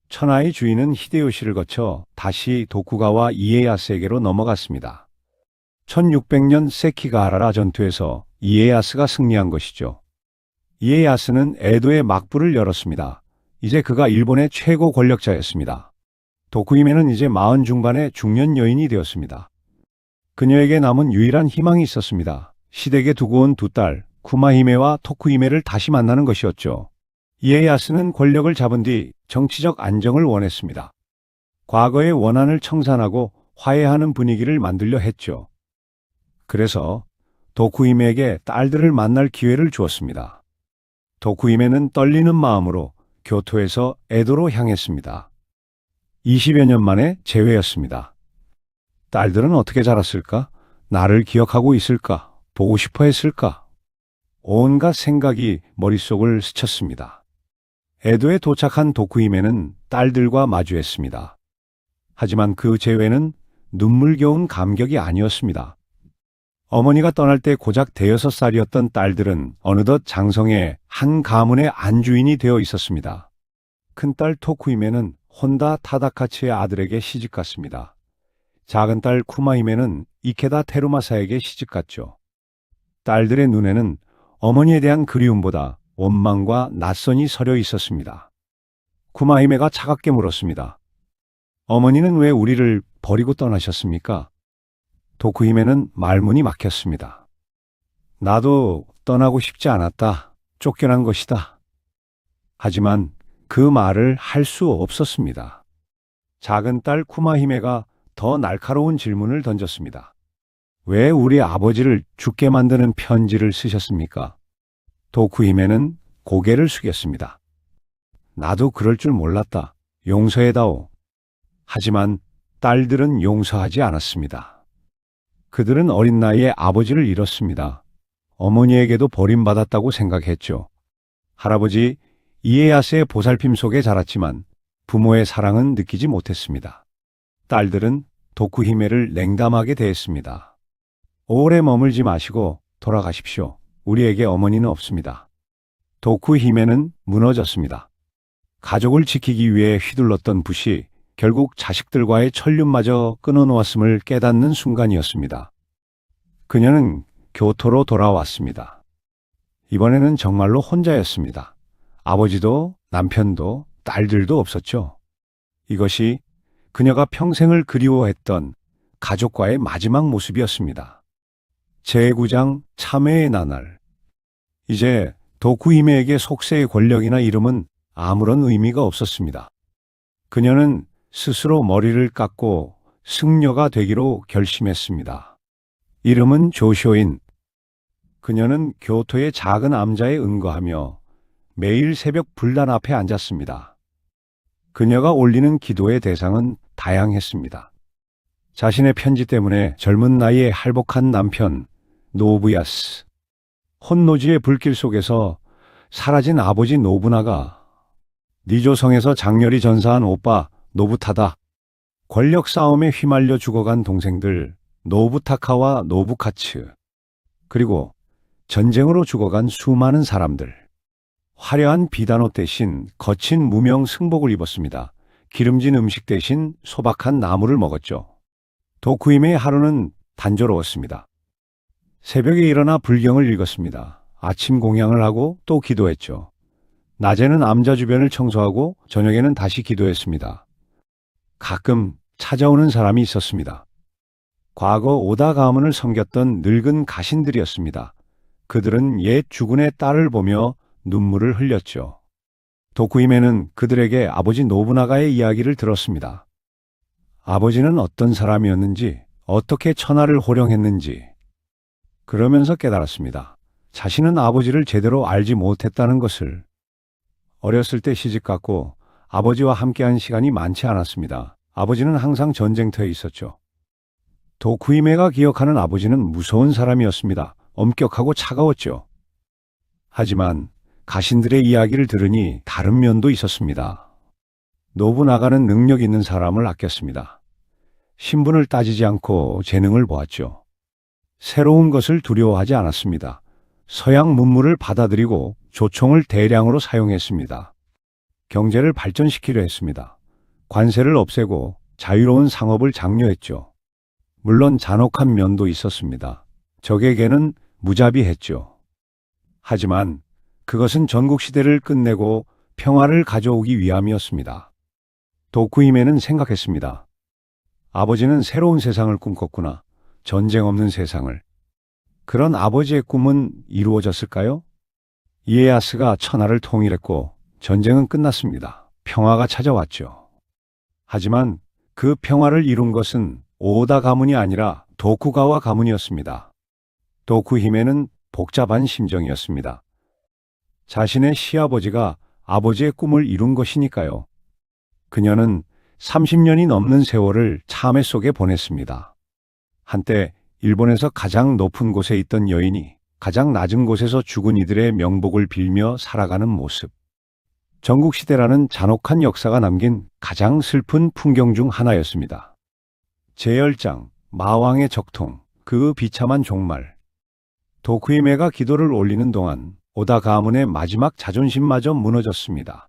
Speaker 1: 천하의 주인은 히데요시를 거쳐 다시 도쿠가와 이에야스에게로 넘어갔습니다. 1600년 세키가하라 전투에서 이에야스가 승리한 것이죠. 이에야스는 에도의 막부를 열었습니다. 이제 그가 일본의 최고 권력자였습니다. 도쿠히메는 이제 40 중반의 중년 여인이 되었습니다. 그녀에게 남은 유일한 희망이 있었습니다. 시댁에 두고 온 두 딸, 쿠마히메와 토쿠히메를 다시 만나는 것이었죠. 이에야스는 권력을 잡은 뒤 정치적 안정을 원했습니다. 과거의 원한을 청산하고 화해하는 분위기를 만들려 했죠. 그래서 도쿠히메에게 딸들을 만날 기회를 주었습니다. 도쿠히메는 떨리는 마음으로 교토에서 에도로 향했습니다. 20여 년 만에 재회였습니다. 딸들은 어떻게 자랐을까? 나를 기억하고 있을까? 보고 싶어 했을까? 온갖 생각이 머릿속을 스쳤습니다. 에도에 도착한 도쿠히메는 딸들과 마주했습니다. 하지만 그 재회는 눈물겨운 감격이 아니었습니다. 어머니가 떠날 때 고작 5살이었던 딸들은 어느덧 장성의 한 가문의 안주인이 되어 있었습니다. 큰딸 토쿠히메는 혼다 타다카츠의 아들에게 시집갔습니다. 작은 딸 쿠마히메는 이케다 테루마사에게 시집갔죠. 딸들의 눈에는 어머니에 대한 그리움보다 원망과 낯선이 서려 있었습니다. 쿠마히메가 차갑게 물었습니다. 어머니는 왜 우리를 버리고 떠나셨습니까? 도쿠히메는 말문이 막혔습니다. 나도 떠나고 싶지 않았다. 쫓겨난 것이다. 하지만 그 말을 할 수 없었습니다. 작은 딸 쿠마히메가 더 날카로운 질문을 던졌습니다. 왜 우리 아버지를 죽게 만드는 편지를 쓰셨습니까? 도쿠히메는 고개를 숙였습니다. 나도 그럴 줄 몰랐다. 용서해다오. 하지만 딸들은 용서하지 않았습니다. 그들은 어린 나이에 아버지를 잃었습니다. 어머니에게도 버림받았다고 생각했죠. 할아버지 이에야스의 보살핌 속에 자랐지만 부모의 사랑은 느끼지 못했습니다. 딸들은 도쿠히메를 냉담하게 대했습니다. 오래 머물지 마시고 돌아가십시오. 우리에게 어머니는 없습니다. 도쿠히메는 무너졌습니다. 가족을 지키기 위해 휘둘렀던 붓이 결국 자식들과의 천륜마저 끊어놓았음을 깨닫는 순간이었습니다. 그녀는 교토로 돌아왔습니다. 이번에는 정말로 혼자였습니다. 아버지도 남편도 딸들도 없었죠. 이것이 그녀가 평생을 그리워했던 가족과의 마지막 모습이었습니다. 제9장 참회의 나날. 이제 도쿠히메에게 속세의 권력이나 이름은 아무런 의미가 없었습니다. 그녀는 스스로 머리를 깎고 승려가 되기로 결심했습니다. 이름은 조쇼인. 그녀는 교토의 작은 암자에 응거하며 매일 새벽 불단 앞에 앉았습니다. 그녀가 올리는 기도의 대상은 다양했습니다. 자신의 편지 때문에 젊은 나이에 할복한 남편 노부야스, 혼노지의 불길 속에서 사라진 아버지 노부나가, 니조성에서 장렬히 전사한 오빠 노부타다, 권력 싸움에 휘말려 죽어간 동생들 노부타카와 노부카츠, 그리고 전쟁으로 죽어간 수많은 사람들. 화려한 비단옷 대신 거친 무명 승복을 입었습니다. 기름진 음식 대신 소박한 나물을 먹었죠. 도쿠히메의 하루는 단조로웠습니다. 새벽에 일어나 불경을 읽었습니다. 아침 공양을 하고 또 기도했죠. 낮에는 암자 주변을 청소하고 저녁에는 다시 기도했습니다. 가끔 찾아오는 사람이 있었습니다. 과거 오다 가문을 섬겼던 늙은 가신들이었습니다. 그들은 옛 주군의 딸을 보며 눈물을 흘렸죠. 도쿠히메는 그들에게 아버지 노부나가의 이야기를 들었습니다. 아버지는 어떤 사람이었는지, 어떻게 천하를 호령했는지. 그러면서 깨달았습니다. 자신은 아버지를 제대로 알지 못했다는 것을. 어렸을 때 시집갔고 아버지와 함께한 시간이 많지 않았습니다. 아버지는 항상 전쟁터에 있었죠. 도쿠히메가 기억하는 아버지는 무서운 사람이었습니다. 엄격하고 차가웠죠. 하지만 가신들의 이야기를 들으니 다른 면도 있었습니다. 노부나가는 능력 있는 사람을 아꼈습니다. 신분을 따지지 않고 재능을 보았죠. 새로운 것을 두려워하지 않았습니다. 서양 문물을 받아들이고 조총을 대량으로 사용했습니다. 경제를 발전시키려 했습니다. 관세를 없애고 자유로운 상업을 장려했죠. 물론 잔혹한 면도 있었습니다. 적에게는 무자비했죠. 하지만 그것은 전국시대를 끝내고 평화를 가져오기 위함이었습니다. 도쿠히메는 생각했습니다. 아버지는 새로운 세상을 꿈꿨구나. 전쟁 없는 세상을. 그런 아버지의 꿈은 이루어졌을까요? 이에야스가 천하를 통일했고 전쟁은 끝났습니다. 평화가 찾아왔죠. 하지만 그 평화를 이룬 것은 오다 가문이 아니라 도쿠가와 가문이었습니다. 도쿠히메는 복잡한 심정이었습니다. 자신의 시아버지가 아버지의 꿈을 이룬 것이니까요. 그녀는 30년이 넘는 세월을 참회 속에 보냈습니다. 한때 일본에서 가장 높은 곳에 있던 여인이 가장 낮은 곳에서 죽은 이들의 명복을 빌며 살아가는 모습. 전국시대라는 잔혹한 역사가 남긴 가장 슬픈 풍경 중 하나였습니다. 제10장, 마왕의 적통, 그 비참한 종말. 도쿠히메가 기도를 올리는 동안 오다 가문의 마지막 자존심마저 무너졌습니다.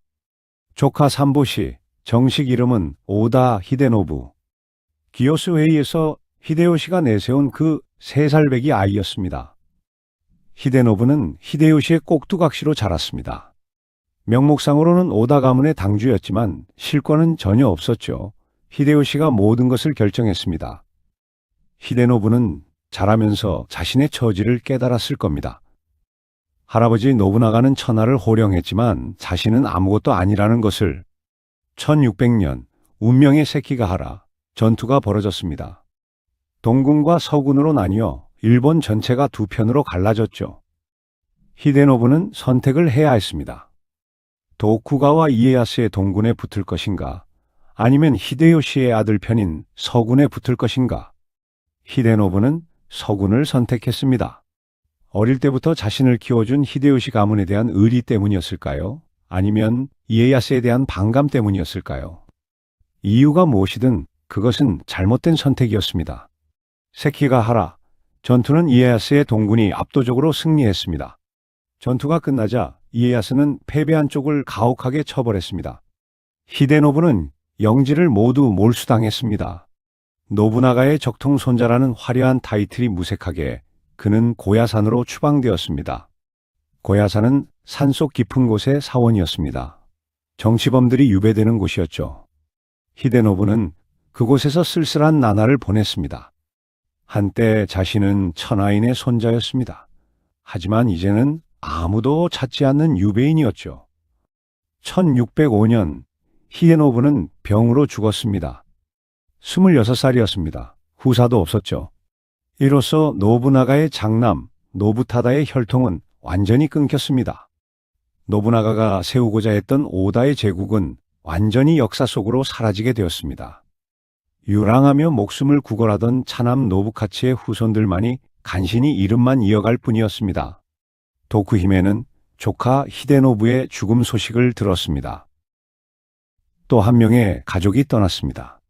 Speaker 1: 조카 삼보시, 정식 이름은 오다 히데노부. 기요스 회의에서 히데요시가 내세운 그 3살배기 아이였습니다. 히데노부는 히데요시의 꼭두각시로 자랐습니다. 명목상으로는 오다 가문의 당주였지만 실권은 전혀 없었죠. 히데요시가 모든 것을 결정했습니다. 히데노부는 자라면서 자신의 처지를 깨달았을 겁니다. 할아버지 노부나가는 천하를 호령했지만 자신은 아무것도 아니라는 것을. 1600년 운명의 새끼가하라 전투가 벌어졌습니다. 동군과 서군으로 나뉘어 일본 전체가 두 편으로 갈라졌죠. 히데노부는 선택을 해야 했습니다. 도쿠가와 이에야스의 동군에 붙을 것인가, 아니면 히데요시의 아들 편인 서군에 붙을 것인가. 히데노부는 서군을 선택했습니다. 어릴 때부터 자신을 키워준 히데요시 가문에 대한 의리 때문이었을까요? 아니면 이에야스에 대한 반감 때문이었을까요? 이유가 무엇이든 그것은 잘못된 선택이었습니다. 세키가하라, 전투는 이에야스의 동군이 압도적으로 승리했습니다. 전투가 끝나자 이에야스는 패배한 쪽을 가혹하게 처벌했습니다. 히데노부는 영지를 모두 몰수당했습니다. 노부나가의 적통손자라는 화려한 타이틀이 무색하게 그는 고야산으로 추방되었습니다. 고야산은 산속 깊은 곳의 사원이었습니다. 정치범들이 유배되는 곳이었죠. 히데노부는 그곳에서 쓸쓸한 나날을 보냈습니다. 한때 자신은 천하인의 손자였습니다. 하지만 이제는 아무도 찾지 않는 유배인이었죠. 1605년 히데노부는 병으로 죽었습니다. 26살이었습니다. 후사도 없었죠. 이로써 노부나가의 장남 노부타다의 혈통은 완전히 끊겼습니다. 노부나가가 세우고자 했던 오다의 제국은 완전히 역사 속으로 사라지게 되었습니다. 유랑하며 목숨을 구걸하던 차남 노부카치의 후손들만이 간신히 이름만 이어갈 뿐이었습니다. 도쿠히메는 조카 히데노부의 죽음 소식을 들었습니다. 또 한 명의 가족이 떠났습니다.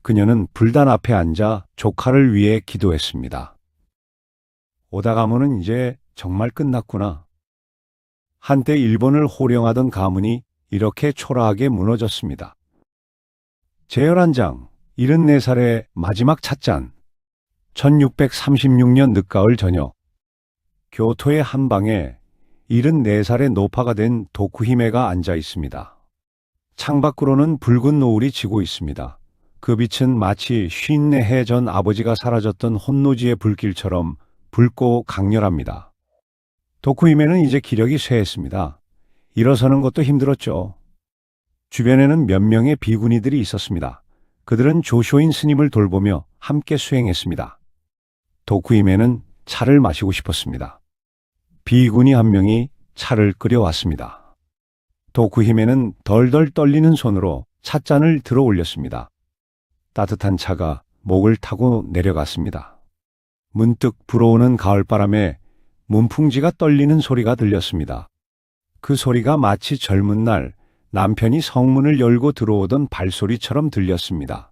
Speaker 1: 그녀는 불단 앞에 앉아 조카를 위해 기도했습니다. 오다 가문은 이제 정말 끝났구나. 한때 일본을 호령하던 가문이 이렇게 초라하게 무너졌습니다. 제11장 74살의 마지막 찻잔. 1636년 늦가을 저녁, 교토의 한 방에 74살의 노파가 된 도쿠히메가 앉아 있습니다. 창밖으로는 붉은 노을이 지고 있습니다. 그 빛은 마치 54해 전 아버지가 사라졌던 혼노지의 불길처럼 붉고 강렬합니다. 도쿠히메는 이제 기력이 쇠했습니다. 일어서는 것도 힘들었죠. 주변에는 몇 명의 비구니들이 있었습니다. 그들은 조쇼인 스님을 돌보며 함께 수행했습니다. 도쿠히메는 차를 마시고 싶었습니다. 비구니 한 명이 차를 끓여왔습니다. 도쿠히메는 덜덜 떨리는 손으로 찻잔을 들어 올렸습니다. 따뜻한 차가 목을 타고 내려갔습니다. 문득 불어오는 가을바람에 문풍지가 떨리는 소리가 들렸습니다. 그 소리가 마치 젊은 날 남편이 성문을 열고 들어오던 발소리처럼 들렸습니다.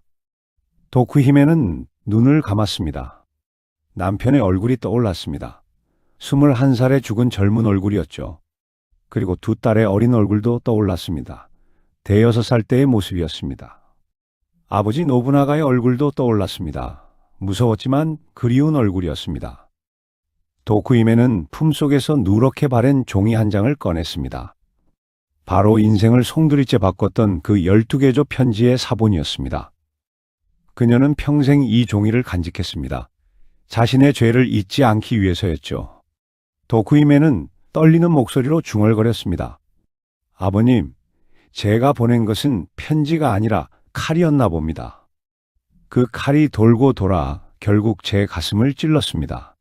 Speaker 1: 도쿠히메는 눈을 감았습니다. 남편의 얼굴이 떠올랐습니다. 21살에 죽은 젊은 얼굴이었죠. 그리고 두 딸의 어린 얼굴도 떠올랐습니다. 대여섯 살 때의 모습이었습니다. 아버지 노부나가의 얼굴도 떠올랐습니다. 무서웠지만 그리운 얼굴이었습니다. 도쿠히메는 품속에서 누렇게 바랜 종이 한 장을 꺼냈습니다. 바로 인생을 송두리째 바꿨던 그 12개조 편지의 사본이었습니다. 그녀는 평생 이 종이를 간직했습니다. 자신의 죄를 잊지 않기 위해서였죠. 도쿠히메는 떨리는 목소리로 중얼거렸습니다. 아버님, 제가 보낸 것은 편지가 아니라 칼이었나 봅니다. 그 칼이 돌고 돌아 결국 제 가슴을 찔렀습니다.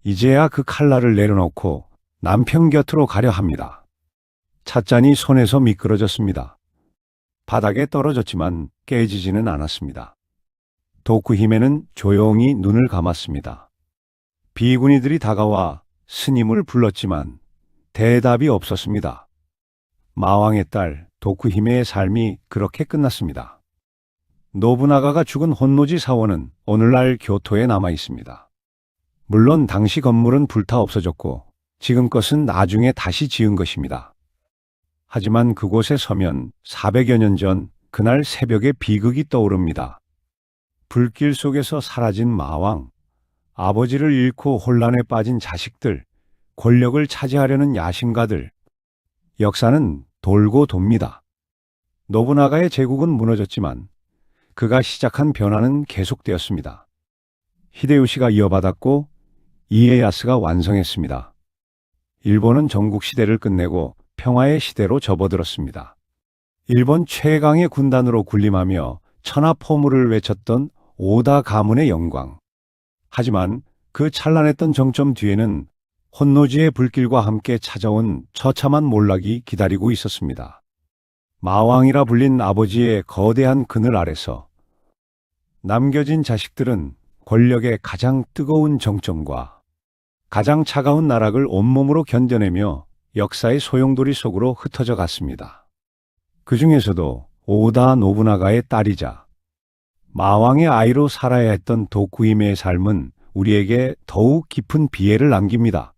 Speaker 1: 이제야 그 칼날을 내려놓고 남편 곁으로 가려 합니다. 찻잔이 손에서 미끄러졌습니다. 바닥에 떨어졌지만 깨지지는 않았습니다. 도쿠히메는 조용히 눈을 감았습니다. 비구니들이 다가와 스님을 불렀지만 대답이 없었습니다. 마왕의 딸 도쿠히메의 삶이 그렇게 끝났습니다. 노부나가가 죽은 혼노지 사원은 오늘날 교토에 남아 있습니다. 물론 당시 건물은 불타 없어졌고 지금 것은 나중에 다시 지은 것입니다. 하지만 그곳에 서면 400여 년 전 그날 새벽의 비극이 떠오릅니다. 불길 속에서 사라진 마왕, 아버지를 잃고 혼란에 빠진 자식들, 권력을 차지하려는 야심가들. 역사는 돌고 돕니다. 노부나가의 제국은 무너졌지만 그가 시작한 변화는 계속되었습니다. 히데요시가 이어받았고 이에야스가 완성했습니다. 일본은 전국시대를 끝내고 평화의 시대로 접어들었습니다. 일본 최강의 군단으로 군림하며 천하포물을 외쳤던 오다 가문의 영광. 하지만 그 찬란했던 정점 뒤에는 혼노지의 불길과 함께 찾아온 처참한 몰락이 기다리고 있었습니다. 마왕이라 불린 아버지의 거대한 그늘 아래서 남겨진 자식들은 권력의 가장 뜨거운 정점과 가장 차가운 나락을 온몸으로 견뎌내며 역사의 소용돌이 속으로 흩어져 갔습니다. 그 중에서도 오다 노부나가의 딸이자 마왕의 아이로 살아야 했던 도쿠히메의 삶은 우리에게 더욱 깊은 비애를 남깁니다.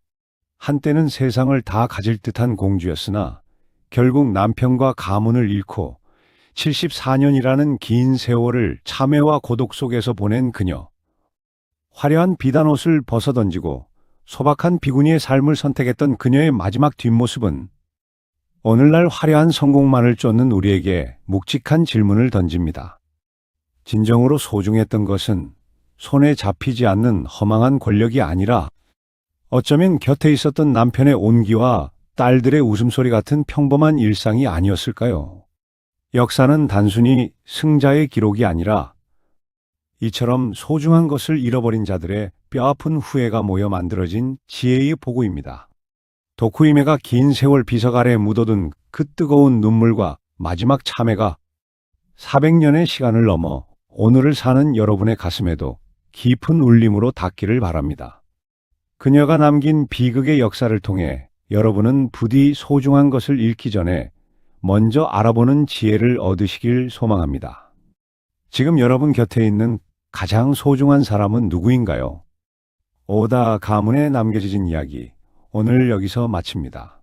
Speaker 1: 한때는 세상을 다 가질 듯한 공주였으나 결국 남편과 가문을 잃고 74년이라는 긴 세월을 참회와 고독 속에서 보낸 그녀. 화려한 비단옷을 벗어던지고 소박한 비구니의 삶을 선택했던 그녀의 마지막 뒷모습은 오늘날 화려한 성공만을 쫓는 우리에게 묵직한 질문을 던집니다. 진정으로 소중했던 것은 손에 잡히지 않는 허망한 권력이 아니라 어쩌면 곁에 있었던 남편의 온기와 딸들의 웃음소리 같은 평범한 일상이 아니었을까요? 역사는 단순히 승자의 기록이 아니라 이처럼 소중한 것을 잃어버린 자들의 뼈아픈 후회가 모여 만들어진 지혜의 보고입니다. 도쿠히메가 긴 세월 비석 아래 묻어둔 그 뜨거운 눈물과 마지막 참회가 400년의 시간을 넘어 오늘을 사는 여러분의 가슴에도 깊은 울림으로 닿기를 바랍니다. 그녀가 남긴 비극의 역사를 통해 여러분은 부디 소중한 것을 잃기 전에 먼저 알아보는 지혜를 얻으시길 소망합니다. 지금 여러분 곁에 있는 가장 소중한 사람은 누구인가요? 오다 가문에 남겨진 이야기, 오늘 여기서 마칩니다.